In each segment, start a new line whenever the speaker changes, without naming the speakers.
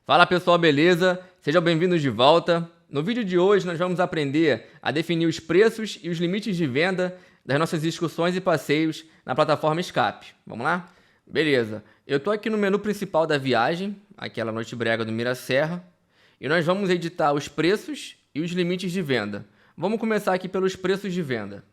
Fala pessoal, beleza? Sejam bem-vindos de volta. No vídeo de hoje nós vamos aprender a definir os preços e os limites de venda das nossas excursões e passeios na plataforma Escape. Vamos lá? Beleza. Eu estou aqui no menu principal da viagem, aquela noite brega do Miraserra, e nós vamos editar os preços e os limites de venda. Vamos começar aqui pelos preços de venda.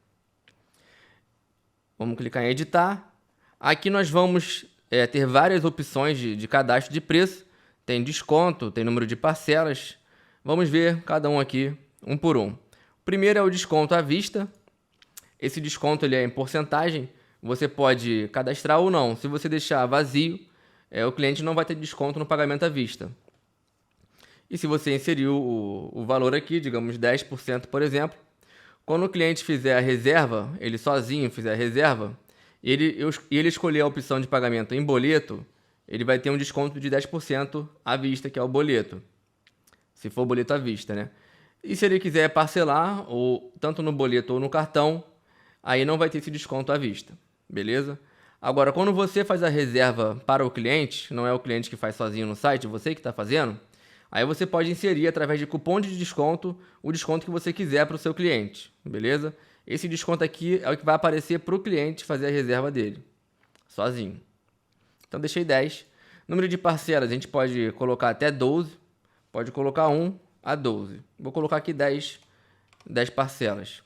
Vamos clicar em editar. Aqui nós vamos ter várias opções de cadastro de preço. Tem desconto, tem número de parcelas. Vamos ver cada um aqui, um por um. O primeiro é o desconto à vista. Esse desconto ele é em porcentagem. Você pode cadastrar ou não. Se você deixar vazio, o cliente não vai ter desconto no pagamento à vista. E se você inserir o valor aqui, digamos 10%, por exemplo, quando o cliente fizer a reserva, ele sozinho fizer a reserva, e ele escolher a opção de pagamento em boleto, ele vai ter um desconto de 10% à vista, que é o boleto. Se for boleto à vista, né? E se ele quiser parcelar, ou tanto no boleto ou no cartão, aí não vai ter esse desconto à vista. Beleza? Agora, quando você faz a reserva para o cliente, não é o cliente que faz sozinho no site, você que está fazendo, aí você pode inserir através de cupom de desconto o desconto que você quiser para o seu cliente. Beleza? Esse desconto aqui é o que vai aparecer para o cliente fazer a reserva dele, sozinho. Então deixei 10. Número de parcelas, a gente pode colocar até 12. Pode colocar 1 a 12. Vou colocar aqui 10 parcelas.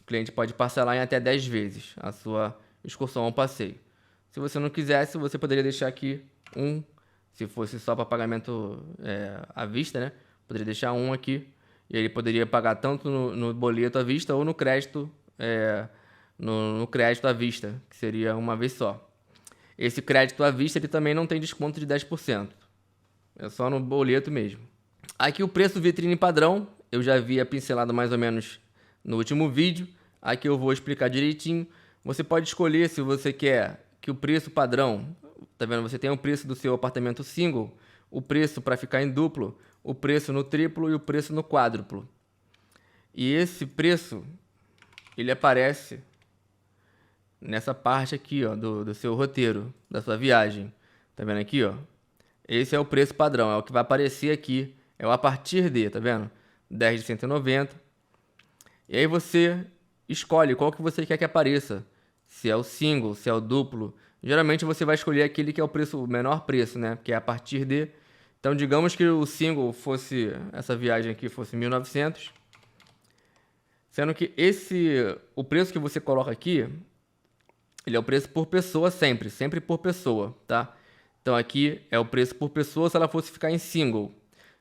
O cliente pode parcelar em até 10 vezes a sua excursão ou passeio. Se você não quisesse, você poderia deixar aqui 1. Se fosse só para pagamento à vista, né? Poderia deixar 1 aqui. E ele poderia pagar tanto no boleto à vista ou no crédito, no crédito à vista, que seria uma vez só. Esse crédito à vista ele também não tem desconto de 10%. É só no boleto mesmo. Aqui o preço vitrine padrão, eu já havia pincelado mais ou menos no último vídeo. Aqui eu vou explicar direitinho. Você pode escolher se você quer que o preço padrão, tá vendo? Você tem o preço do seu apartamento single, o preço para ficar em duplo, o preço no triplo e o preço no quádruplo. E esse preço, ele aparece nessa parte aqui, ó, do seu roteiro, da sua viagem. Tá vendo aqui, ó? Esse é o preço padrão, é o que vai aparecer aqui. É o a partir de, tá vendo? 10 de 190. E aí você escolhe qual que você quer que apareça. Se é o single, se é o duplo. Geralmente você vai escolher aquele que é o menor preço, né? Que é a partir de. Então digamos que o single fosse, essa viagem aqui fosse 1.900. Sendo que o preço que você coloca aqui, ele é o preço por pessoa sempre por pessoa, tá? Então aqui é o preço por pessoa se ela fosse ficar em single.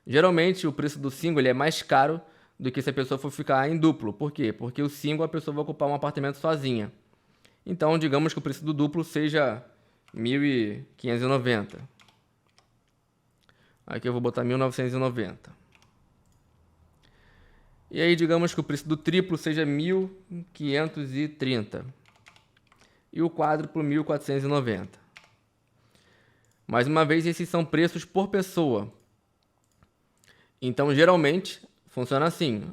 Geralmente o preço do single ele é mais caro do que se a pessoa for ficar em duplo. Por quê? Porque o single a pessoa vai ocupar um apartamento sozinha. Então digamos que o preço do duplo seja 1.590. Aqui eu vou botar 1.990. E aí digamos que o preço do triplo seja 1.530. E o quádruplo 1.490. Mais uma vez, esses são preços por pessoa. Então, geralmente, funciona assim.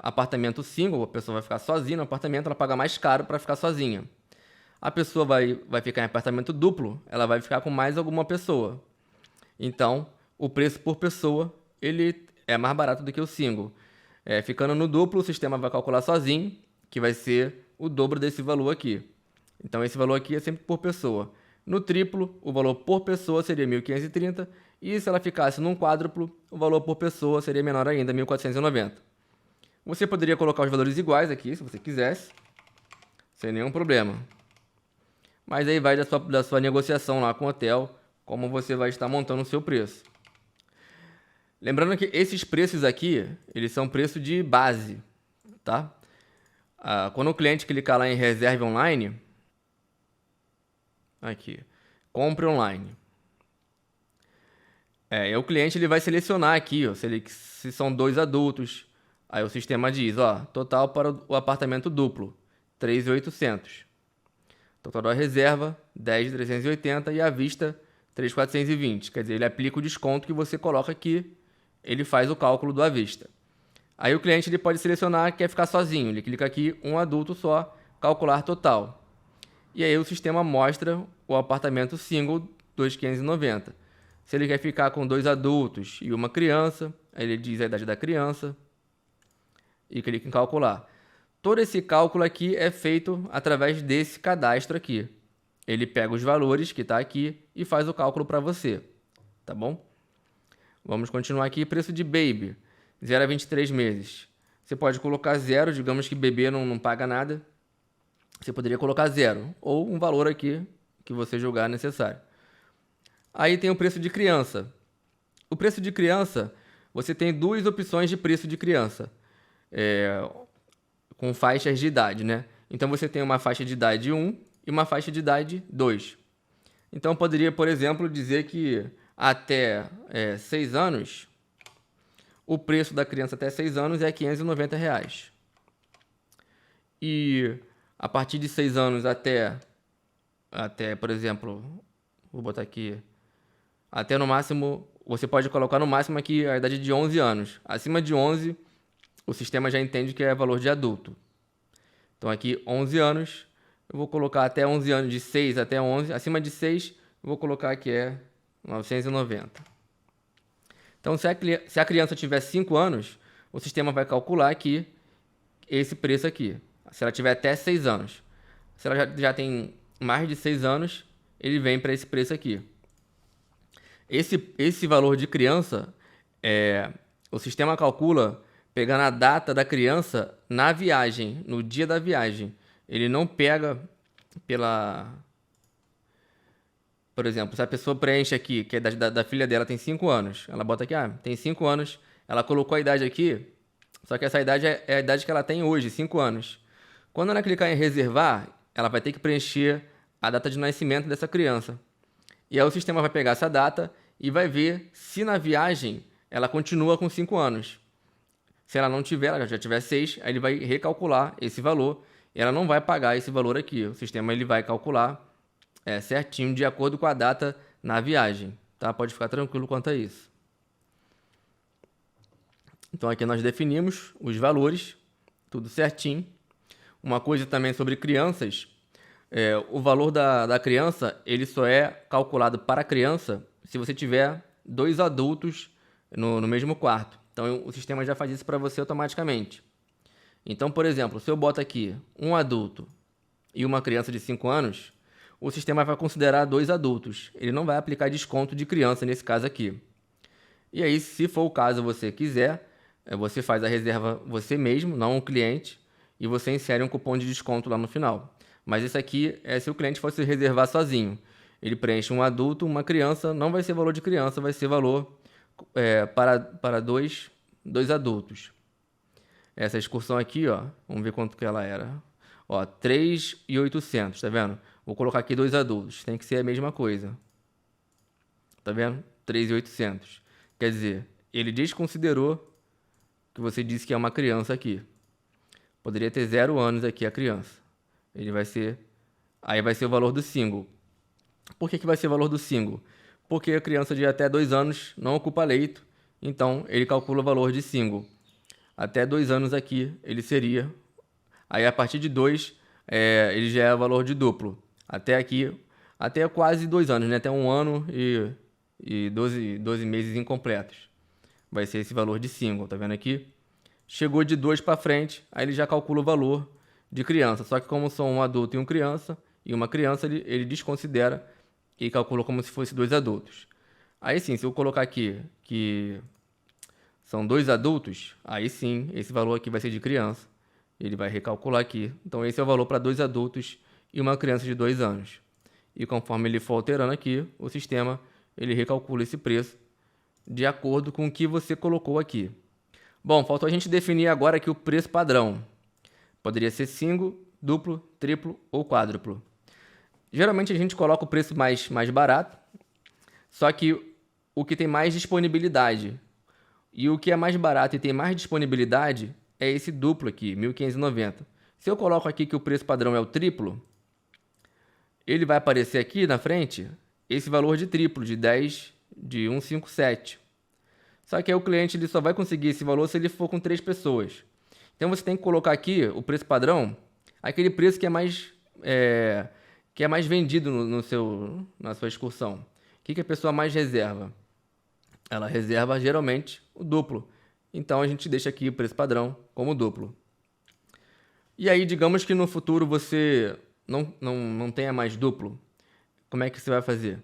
Apartamento single, a pessoa vai ficar sozinha no apartamento, ela paga mais caro para ficar sozinha. A pessoa vai ficar em apartamento duplo, ela vai ficar com mais alguma pessoa. Então, o preço por pessoa, ele é mais barato do que o single. Ficando no duplo, o sistema vai calcular sozinho, que vai ser o dobro desse valor aqui. Então esse valor aqui é sempre por pessoa. No triplo, o valor por pessoa seria 1.530. E se ela ficasse num quádruplo, o valor por pessoa seria menor ainda, 1.490. Você poderia colocar os valores iguais aqui, se você quisesse, sem nenhum problema. Mas aí vai da sua negociação lá com o hotel, como você vai estar montando o seu preço. Lembrando que esses preços aqui, eles são preço de base, tá? Quando o cliente clicar lá em reserve online, aqui, compre online. O cliente ele vai selecionar aqui, ó, se são 2 adultos. Aí o sistema diz, ó, total para o apartamento duplo, 3.800. Total da reserva, 10.380 e à vista, 3.420. Quer dizer, ele aplica o desconto que você coloca aqui, ele faz o cálculo do à vista. Aí o cliente ele pode selecionar que quer ficar sozinho, ele clica aqui, um adulto só, calcular total. E aí o sistema mostra o apartamento single 2.590. Se ele quer ficar com 2 adultos e uma criança, aí ele diz a idade da criança e clica em calcular. Todo esse cálculo aqui é feito através desse cadastro aqui. Ele pega os valores que está aqui e faz o cálculo para você, tá bom? Vamos continuar aqui. Preço de baby, 0 a 23 meses. Você pode colocar 0, digamos que bebê não paga nada. Você poderia colocar 0, ou um valor aqui que você julgar necessário. Aí tem o preço de criança. O preço de criança, você tem duas opções de preço de criança, com faixas de idade, né? Então você tem uma faixa de idade 1 e uma faixa de idade 2. Então eu poderia, por exemplo, dizer que até 6 anos, o preço da criança até 6 anos é R$ 590. E a partir de 6 anos até, por exemplo, vou botar aqui, até no máximo, você pode colocar no máximo aqui a idade de 11 anos. Acima de 11, o sistema já entende que é valor de adulto. Então aqui 11 anos, eu vou colocar até 11 anos, de 6 até 11. Acima de 6, eu vou colocar que é 990. Então se a criança tiver 5 anos, o sistema vai calcular aqui esse preço aqui. Se ela tiver até 6 anos. Se ela já tem mais de 6 anos, ele vem para esse preço aqui. Esse valor de criança, o sistema calcula pegando a data da criança na viagem, no dia da viagem. Ele não pega pela... Por exemplo, se a pessoa preenche aqui, que a idade da filha dela tem 5 anos, ela bota aqui, tem 5 anos, ela colocou a idade aqui, só que essa idade é a idade que ela tem hoje, 5 anos. Quando ela clicar em reservar, ela vai ter que preencher a data de nascimento dessa criança. E aí o sistema vai pegar essa data e vai ver se na viagem ela continua com 5 anos. Se ela não tiver, ela já tiver 6, aí ele vai recalcular esse valor e ela não vai pagar esse valor aqui. O sistema ele vai calcular certinho de acordo com a data na viagem, tá? Pode ficar tranquilo quanto a isso. Então aqui nós definimos os valores, tudo certinho. Uma coisa também sobre crianças, o valor da criança, ele só é calculado para a criança se você tiver 2 adultos no mesmo quarto. Então o sistema já faz isso para você automaticamente. Então, por exemplo, se eu boto aqui um adulto e uma criança de 5 anos, o sistema vai considerar 2 adultos. Ele não vai aplicar desconto de criança nesse caso aqui. E aí, se for o caso você quiser, você faz a reserva você mesmo, não o cliente, e você insere um cupom de desconto lá no final. Mas isso aqui é se o cliente fosse reservar sozinho. Ele preenche um adulto, uma criança, não vai ser valor de criança, vai ser valor para dois adultos. Essa excursão aqui, ó, vamos ver quanto que ela era. Ó, 3.800, tá vendo? Vou colocar aqui 2 adultos, tem que ser a mesma coisa. Tá vendo? 3.800. Quer dizer, ele desconsiderou que você disse que é uma criança aqui. Poderia ter 0 anos aqui a criança. Ele vai ser... Aí vai ser o valor do single. Por que vai ser o valor do single? Porque a criança de até 2 anos não ocupa leito, então ele calcula o valor de single. Até 2 anos aqui ele seria... Aí a partir de 2, ele já é o valor de duplo. Até aqui, até quase 2 anos, né? Até 1 ano e 12 meses incompletos. Vai ser esse valor de single, tá vendo aqui? Chegou de 2 para frente, aí ele já calcula o valor de criança. Só que como são um adulto e uma criança, ele desconsidera e calcula como se fosse 2 adultos. Aí sim, se eu colocar aqui que são 2 adultos, aí sim, esse valor aqui vai ser de criança. Ele vai recalcular aqui. Então esse é o valor para 2 adultos e uma criança de 2 anos. E conforme ele for alterando aqui, o sistema ele recalcula esse preço de acordo com o que você colocou aqui. Bom, faltou a gente definir agora aqui o preço padrão. Poderia ser single, duplo, triplo ou quádruplo. Geralmente a gente coloca o preço mais barato, só que o que tem mais disponibilidade. E o que é mais barato e tem mais disponibilidade é esse duplo aqui, 1.590. Se eu coloco aqui que o preço padrão é o triplo, ele vai aparecer aqui na frente esse valor de triplo, de 157. Só que aí o cliente ele só vai conseguir esse valor se ele for com 3 pessoas. Então você tem que colocar aqui o preço padrão, aquele preço que é mais vendido na sua excursão. que a pessoa mais reserva? Ela reserva geralmente o duplo. Então a gente deixa aqui o preço padrão como duplo. E aí, digamos que no futuro você não tenha mais duplo. Como é que você vai fazer?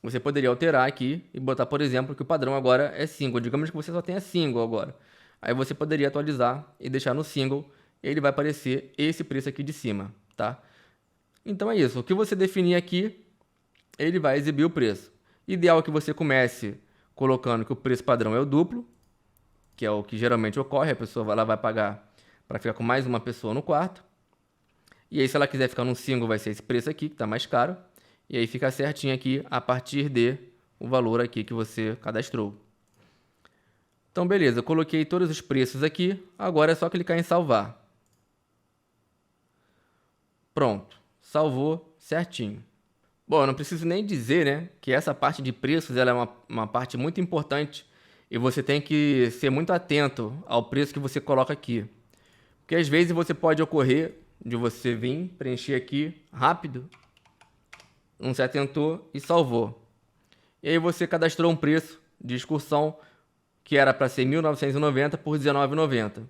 Você poderia alterar aqui e botar, por exemplo, que o padrão agora é single. Digamos que você só tenha single agora. Aí você poderia atualizar e deixar no single. E ele vai aparecer esse preço aqui de cima, tá? Então é isso. O que você definir aqui, ele vai exibir o preço. Ideal é que você comece colocando que o preço padrão é o duplo, que é o que geralmente ocorre. A pessoa ela vai pagar para ficar com mais uma pessoa no quarto. E aí, se ela quiser ficar num single, vai ser esse preço aqui, que está mais caro. E aí fica certinho aqui a partir de o valor aqui que você cadastrou. Então, beleza, eu coloquei todos os preços aqui. Agora é só clicar em salvar. Pronto, salvou certinho. Bom, eu não preciso nem dizer, né, que essa parte de preços ela é uma parte muito importante e você tem que ser muito atento ao preço que você coloca aqui. Porque às vezes você pode ocorrer de você vir preencher aqui rápido, não se atentou e salvou. E aí você cadastrou um preço de excursão que era para ser R$ 1.990 por R$ 19,90.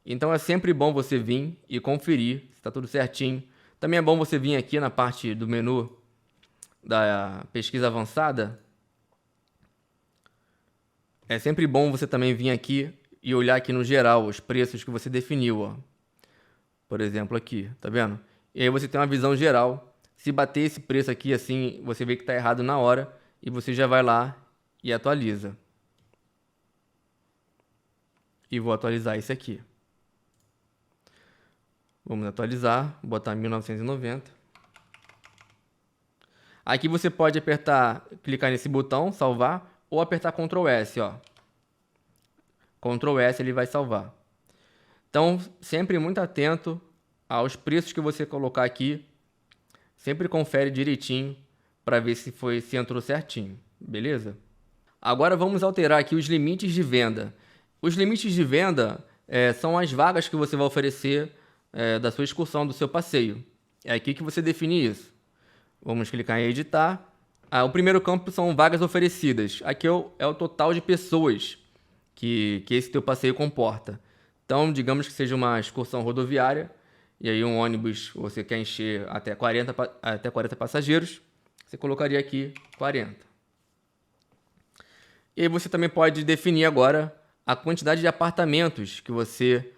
Então é sempre bom você vir e conferir se está tudo certinho. Também é bom você vir aqui na parte do menu da pesquisa avançada. É sempre bom você também vir aqui e olhar aqui no geral os preços que você definiu, ó. Por exemplo, aqui, tá vendo? E aí você tem uma visão geral. Se bater esse preço aqui assim, você vê que está errado na hora e você já vai lá e atualiza. E vou atualizar esse aqui. Vamos atualizar, botar 1990. Aqui você pode apertar, clicar nesse botão, salvar, ou apertar Ctrl S, ó. Ctrl S ele vai salvar. Então, sempre muito atento aos preços que você colocar aqui. Sempre confere direitinho para ver se entrou certinho, beleza? Agora vamos alterar aqui os limites de venda. Os limites de venda são as vagas que você vai oferecer da sua excursão, do seu passeio. É aqui que você define isso. Vamos clicar em editar. O primeiro campo são vagas oferecidas. Aqui é o total de pessoas que esse teu passeio comporta. Então, digamos que seja uma excursão rodoviária, e aí um ônibus você quer encher até 40 passageiros, você colocaria aqui 40. E aí você também pode definir agora a quantidade de apartamentos que você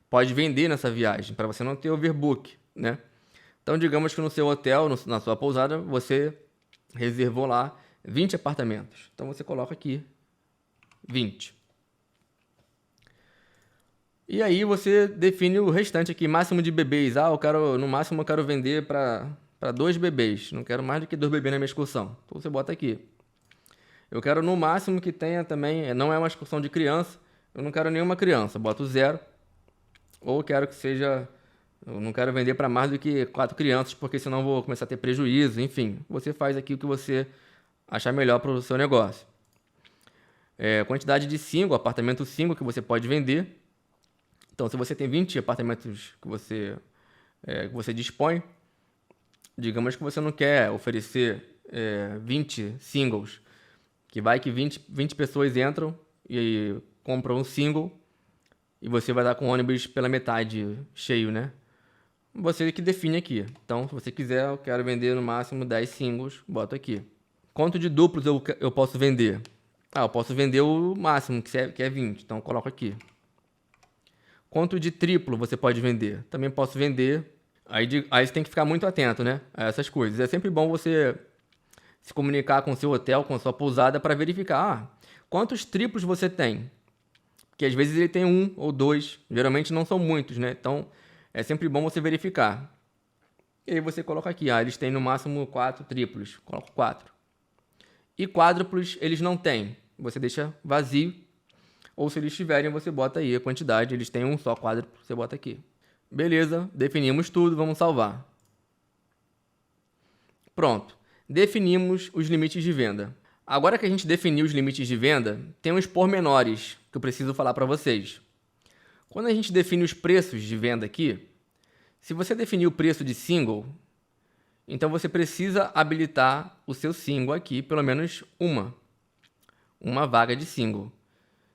pode vender nessa viagem, para você não ter overbook, né? Então, digamos que no seu hotel, na sua pousada, você reservou lá 20 apartamentos. Então, você coloca aqui 20. E aí, você define o restante aqui, máximo de bebês. No máximo eu quero vender para 2 bebês. Não quero mais do que 2 bebês na minha excursão. Então, você bota aqui. Eu quero no máximo que tenha também, não é uma excursão de criança, eu não quero nenhuma criança, boto 0. Ou quero que seja... Eu não quero vender para mais do que 4 crianças, porque senão eu vou começar a ter prejuízo. Enfim, você faz aqui o que você achar melhor para o seu negócio. Quantidade de single, apartamento single que você pode vender. Então, se você tem 20 apartamentos que você dispõe, digamos que você não quer oferecer 20 singles, que vai que 20 pessoas entram e compram um single e você vai dar com o ônibus pela metade cheio, né? Você que define aqui. Então, se você quiser, eu quero vender no máximo 10 singles, boto aqui. Quanto de duplos eu posso vender? Eu posso vender o máximo, que é 20. Então, eu coloco aqui. Quanto de triplo você pode vender? Também posso vender. Aí você tem que ficar muito atento, né? A essas coisas. É sempre bom você se comunicar com o seu hotel, com a sua pousada, para verificar quantos triplos você tem. Porque às vezes ele tem 1 ou 2. Geralmente não são muitos, né? Então, é sempre bom você verificar. E aí você coloca aqui, eles têm no máximo 4 triplos. Coloco 4. E quádruplos eles não têm. Você deixa vazio. Ou se eles tiverem, você bota aí a quantidade. Eles têm um só quádruplo, você bota aqui. Beleza, definimos tudo, vamos salvar. Pronto, definimos os limites de venda. Agora que a gente definiu os limites de venda, tem uns pormenores que eu preciso falar para vocês. Quando a gente define os preços de venda aqui, se você definir o preço de single, Então você precisa habilitar o seu single aqui, pelo menos uma vaga de single.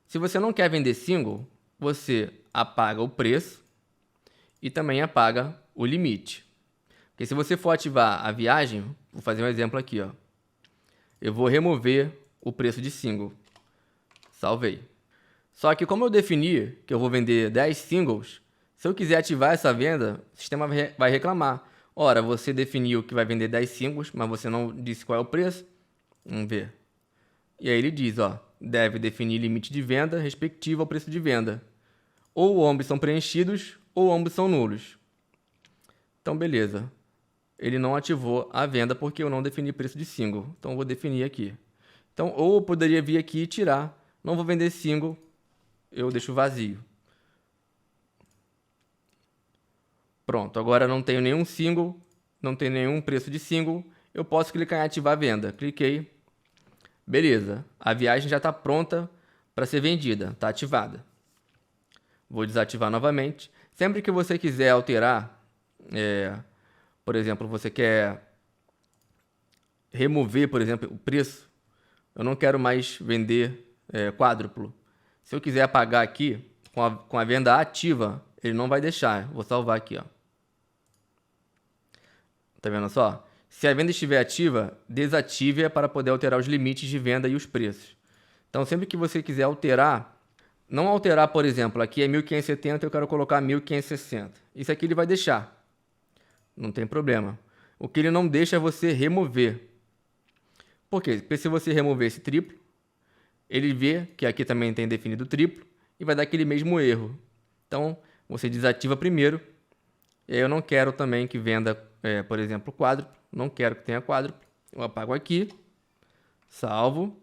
Se você não quer vender single, você apaga o preço e também apaga o limite. Porque se você for ativar a viagem, vou fazer um exemplo aqui, ó. Eu vou remover o preço de single. Salvei. Só que como eu defini que eu vou vender 10 singles, se eu quiser ativar essa venda, o sistema vai reclamar. Ora, você definiu que vai vender 10 singles, mas você não disse qual é o preço. Vamos ver. E aí ele diz, ó, deve definir limite de venda respectivo ao preço de venda. Ou ambos são preenchidos, ou ambos são nulos. Então, beleza. Ele não ativou a venda porque eu não defini preço de single. Então, eu vou definir aqui. Então, ou eu poderia vir aqui e tirar. Não vou vender single, eu deixo vazio. Pronto, agora não tenho nenhum single, não tenho nenhum preço de single. Eu posso clicar em ativar a venda. Cliquei. Beleza, a viagem já está pronta para ser vendida, está ativada. Vou desativar novamente. Sempre que você quiser alterar, por exemplo, você quer remover, por exemplo, o preço. Eu não quero mais vender quádruplo. Se eu quiser apagar aqui, com a venda ativa, ele não vai deixar. Vou salvar aqui, ó. Tá vendo só? Se a venda estiver ativa, desative-a para poder alterar os limites de venda e os preços. Então, sempre que você quiser alterar, não alterar, por exemplo, aqui é 1570, eu quero colocar 1560. Isso aqui ele vai deixar. Não tem problema. O que ele não deixa é você remover. Por quê? Porque se você remover esse triplo, ele vê que aqui também tem definido triplo e vai dar aquele mesmo erro. Então, você desativa primeiro. E aí eu não quero também que venda, por exemplo, quádruplo. Não quero que tenha quádruplo. Eu apago aqui. Salvo.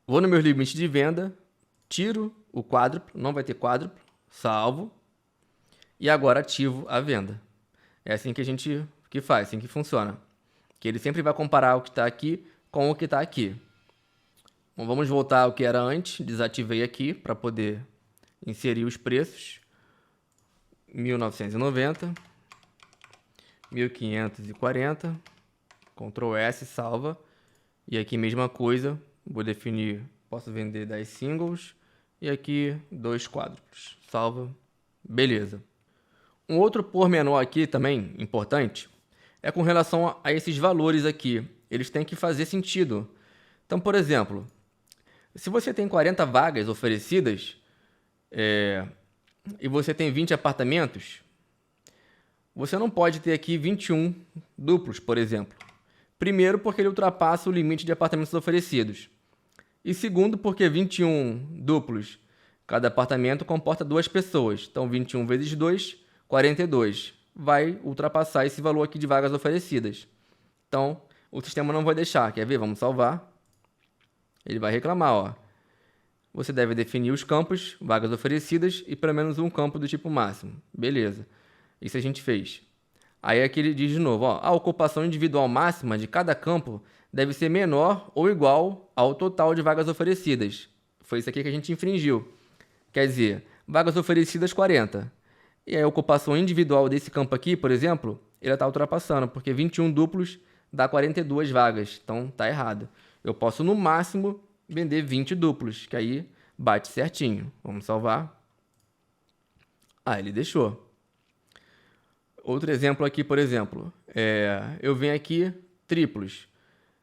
Vou no meu limite de venda. Tiro o quádruplo. Não vai ter quádruplo. Salvo. E agora ativo a venda. É assim que a gente faz, assim que funciona. Que ele sempre vai comparar o que está aqui com o que está aqui. Bom, vamos voltar ao que era antes. Desativei aqui para poder inserir os preços. 1990, 1540, Ctrl S, salva. E aqui mesma coisa, vou definir, posso vender 10 singles. E aqui 2 quádruplos, salva. Beleza. Um outro pormenor aqui também importante é com relação a esses valores aqui. Eles têm que fazer sentido. Então, por exemplo, se você tem 40 vagas oferecidas, e você tem 20 apartamentos, você não pode ter aqui 21 duplos, por exemplo. Primeiro, porque ele ultrapassa o limite de apartamentos oferecidos. E segundo, porque 21 duplos, cada apartamento comporta 2 pessoas. Então, 21 vezes 2, 42. Vai ultrapassar esse valor aqui de vagas oferecidas. Então, o sistema não vai deixar. Quer ver? Vamos salvar. Ele vai reclamar, ó. Você deve definir os campos, vagas oferecidas e pelo menos um campo do tipo máximo. Beleza. Isso a gente fez. Aí aqui ele diz de novo, ó, a ocupação individual máxima de cada campo deve ser menor ou igual ao total de vagas oferecidas. Foi isso aqui que a gente infringiu. Quer dizer, vagas oferecidas 40. E a ocupação individual desse campo aqui, por exemplo, ele está ultrapassando, porque 21 duplos dá 42 vagas. Então tá errado. Eu posso no máximo vender 20 duplos, que aí bate certinho. Vamos salvar. Ah, ele deixou. Outro exemplo aqui, por exemplo, eu venho aqui, triplos.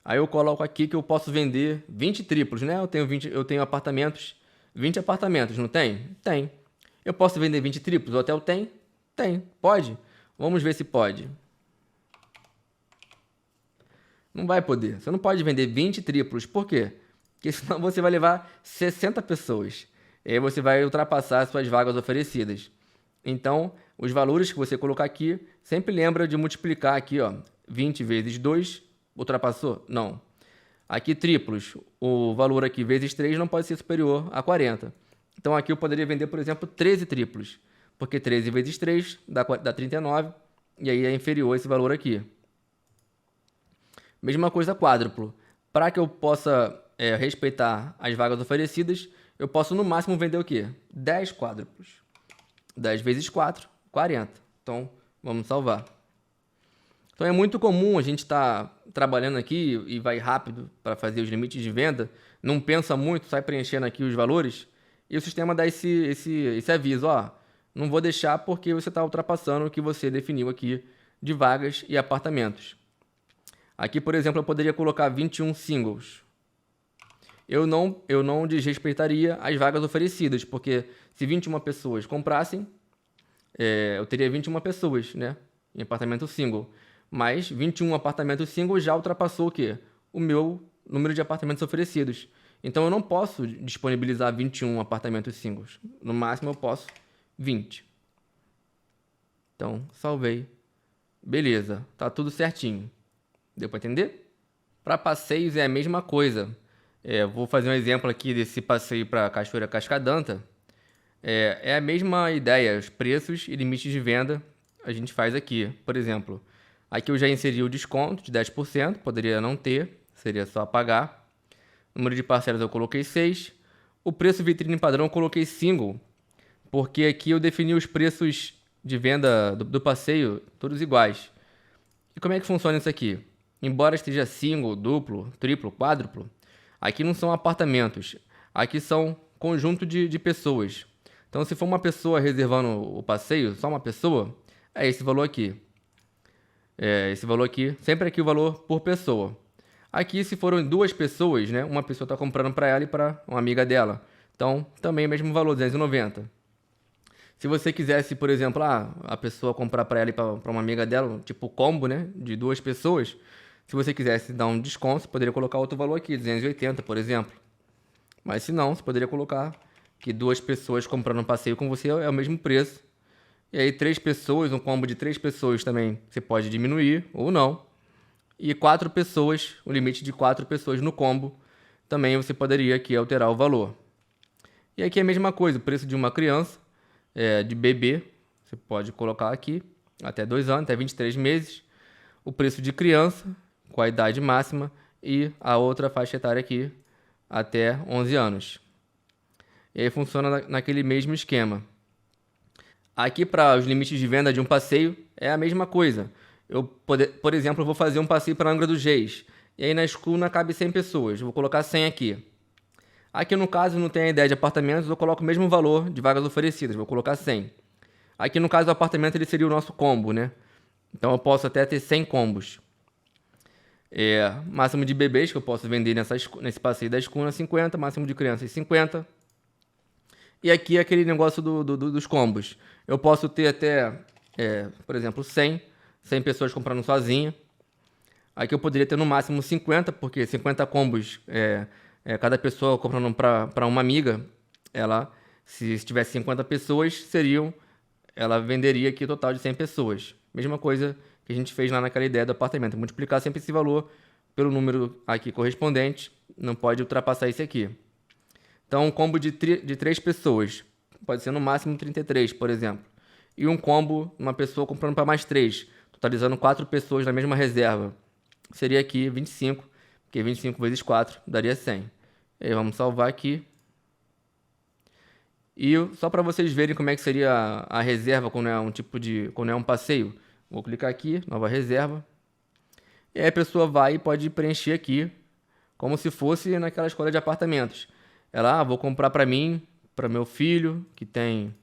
Aí eu coloco aqui que eu posso vender 20 triplos, né? Eu tenho apartamentos, 20 apartamentos, não tem? Tem. Eu posso vender 20 triplos? O hotel tem? Tem. Pode? Vamos ver se pode. Não vai poder. Você não pode vender 20 triplos. Por quê? Porque senão você vai levar 60 pessoas. E aí você vai ultrapassar as suas vagas oferecidas. Então, os valores que você colocar aqui, sempre lembra de multiplicar aqui, ó, 20 vezes 2, ultrapassou? Não. Aqui triplos, o valor aqui vezes 3 não pode ser superior a 40. Então aqui eu poderia vender, por exemplo, 13 triplos, porque 13 vezes 3 dá 39, e aí é inferior esse valor aqui. Mesma coisa quádruplo. Para que eu possa respeitar as vagas oferecidas, eu posso no máximo vender o quê? 10 quádruplos. 10 vezes 4, 40. Então, vamos salvar. Então é muito comum a gente estar trabalhando aqui e vai rápido para fazer os limites de venda, não pensa muito, sai preenchendo aqui os valores, e o sistema dá esse aviso, ó, não vou deixar porque você está ultrapassando o que você definiu aqui de vagas e apartamentos. Aqui, por exemplo, eu poderia colocar 21 singles. Eu não desrespeitaria as vagas oferecidas, porque se 21 pessoas comprassem, eu teria 21 pessoas, né, em apartamento single. Mas 21 apartamentos single já ultrapassou o quê? O meu número de apartamentos oferecidos. Então eu não posso disponibilizar 21 apartamentos singles. No máximo eu posso 20. Então, salvei. Beleza, tá tudo certinho. Deu para entender? Para passeios é a mesma coisa. Vou fazer um exemplo aqui desse passeio para Cachoeira Cascadanta. É a mesma ideia, os preços e limites de venda a gente faz aqui. Por exemplo, aqui eu já inseri o desconto de 10%, poderia não ter, seria só pagar. Número de parcelas eu coloquei 6. O preço vitrine padrão eu coloquei single, porque aqui eu defini os preços de venda do passeio todos iguais. E como é que funciona isso aqui? Embora esteja single, duplo, triplo, quádruplo, aqui não são apartamentos, aqui são conjunto de pessoas. Então, se for uma pessoa reservando o passeio, só uma pessoa, é esse valor aqui. Esse valor aqui, sempre aqui o valor por pessoa. Aqui, se foram 2 pessoas, né, uma pessoa está comprando para ela e para uma amiga dela. Então, também é o mesmo valor, 290. Se você quisesse, por exemplo, a pessoa comprar para ela e para uma amiga dela, tipo combo, né, de 2 pessoas, se você quisesse dar um desconto, você poderia colocar outro valor aqui, 280, por exemplo. Mas se não, você poderia colocar que 2 pessoas comprando um passeio com você é o mesmo preço. E aí 3 pessoas, um combo de 3 pessoas também você pode diminuir ou não. E 4 pessoas, o limite de 4 pessoas no combo, também você poderia aqui alterar o valor. E aqui é a mesma coisa, o preço de uma criança, de bebê, você pode colocar aqui, até 2 anos, até 23 meses. O preço de criança, com a idade máxima, e a outra faixa etária aqui, até 11 anos. E aí funciona naquele mesmo esquema. Aqui para os limites de venda de um passeio é a mesma coisa. Por exemplo, eu vou fazer um passeio para Angra dos Reis. E aí na escuna cabe 100 pessoas. Eu vou colocar 100 aqui. Aqui no caso não tem a ideia de apartamentos, eu coloco o mesmo valor de vagas oferecidas. Vou colocar 100. Aqui no caso do apartamento ele seria o nosso combo, né? Então eu posso até ter 100 combos. Máximo de bebês que eu posso vender nesse passeio da escuna, 50. Máximo de crianças, 50. E aqui é aquele negócio dos combos. Eu posso ter até, por exemplo, 100 pessoas comprando sozinha. Aqui eu poderia ter no máximo 50, porque 50 combos, cada pessoa comprando para uma amiga, se tivesse 50 pessoas, ela venderia aqui o total de 100 pessoas. Mesma coisa que a gente fez lá naquela ideia do apartamento. Multiplicar sempre esse valor pelo número aqui correspondente, não pode ultrapassar esse aqui. Então, um combo de 3 pessoas, pode ser no máximo 33, por exemplo. E um combo, uma pessoa comprando para mais 3, totalizando 4 pessoas na mesma reserva. Seria aqui 25, porque 25 vezes 4 daria 100. E aí vamos salvar aqui. E só para vocês verem como é que seria a reserva quando é um passeio. Vou clicar aqui, nova reserva. E aí a pessoa vai e pode preencher aqui, como se fosse naquela escolha de apartamentos. Vou comprar para mim, para meu filho, que tem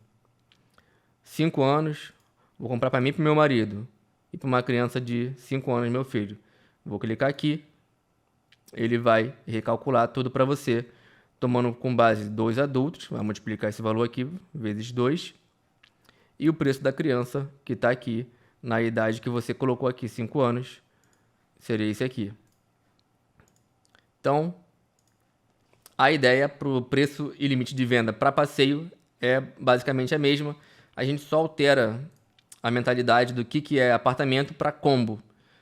5 anos. Vou comprar para mim e para meu marido. E para uma criança de 5 anos, meu filho. Vou clicar aqui. Ele vai recalcular tudo para você, tomando com base 2 adultos. Vai multiplicar esse valor aqui, vezes 2. E o preço da criança, que está aqui, na idade que você colocou aqui, 5 anos, seria esse aqui. Então, a ideia para o preço e limite de venda para passeio é basicamente a mesma. A gente só altera a mentalidade do que é apartamento para combo.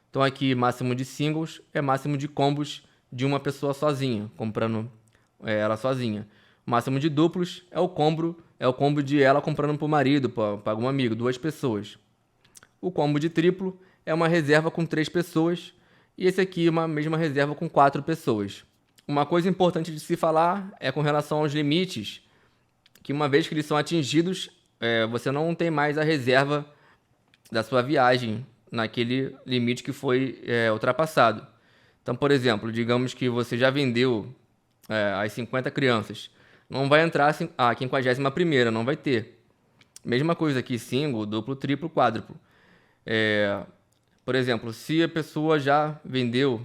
Então aqui máximo de singles é máximo de combos de uma pessoa sozinha, comprando ela sozinha. Máximo de duplos é o combo de ela comprando para o marido, para algum amigo, 2 pessoas. O combo de triplo é uma reserva com 3 pessoas e esse aqui é uma mesma reserva com 4 pessoas. Uma coisa importante de se falar é com relação aos limites, que uma vez que eles são atingidos, você não tem mais a reserva da sua viagem naquele limite que foi ultrapassado. Então, por exemplo, digamos que você já vendeu as 50 crianças. Não vai entrar a 51ª, não vai ter. Mesma coisa aqui, single, duplo, triplo, quádruplo. Por exemplo, se a pessoa já vendeu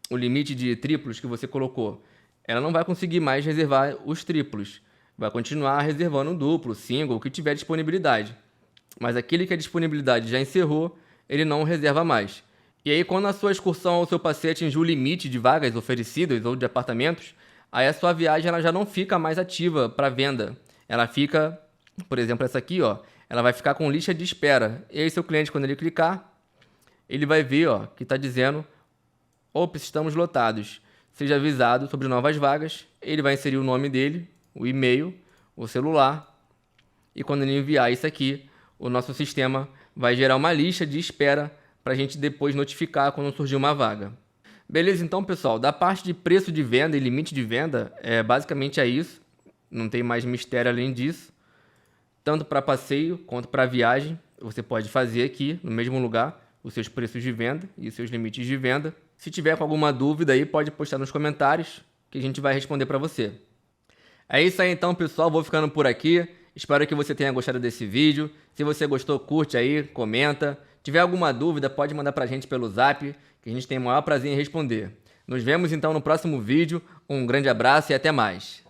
o limite de triplos que você colocou, ela não vai conseguir mais reservar os triplos. Vai continuar reservando o duplo, single, o que tiver disponibilidade. Mas aquele que a disponibilidade já encerrou, ele não reserva mais. E aí, quando a sua excursão ou seu passeio atingiu o limite de vagas oferecidas ou de apartamentos, aí a sua viagem ela já não fica mais ativa para venda. Ela fica, por exemplo, essa aqui, ó, ela vai ficar com lista de espera. E aí, seu cliente, quando ele clicar, ele vai ver ó, que está dizendo: ops, estamos lotados. Seja avisado sobre novas vagas. Ele vai inserir o nome dele, o e-mail, o celular. E quando ele enviar isso aqui, o nosso sistema vai gerar uma lista de espera para a gente depois notificar quando surgir uma vaga. Beleza, então, pessoal, da parte de preço de venda e limite de venda, basicamente é isso. Não tem mais mistério além disso. Tanto para passeio quanto para viagem, você pode fazer aqui no mesmo lugar os seus preços de venda e os seus limites de venda. Se tiver com alguma dúvida aí, pode postar nos comentários que a gente vai responder para você. É isso aí então, pessoal, vou ficando por aqui. Espero que você tenha gostado desse vídeo. Se você gostou, curte aí, comenta. Se tiver alguma dúvida, pode mandar pra gente pelo Zap, que a gente tem o maior prazer em responder. Nos vemos então no próximo vídeo. Um grande abraço e até mais.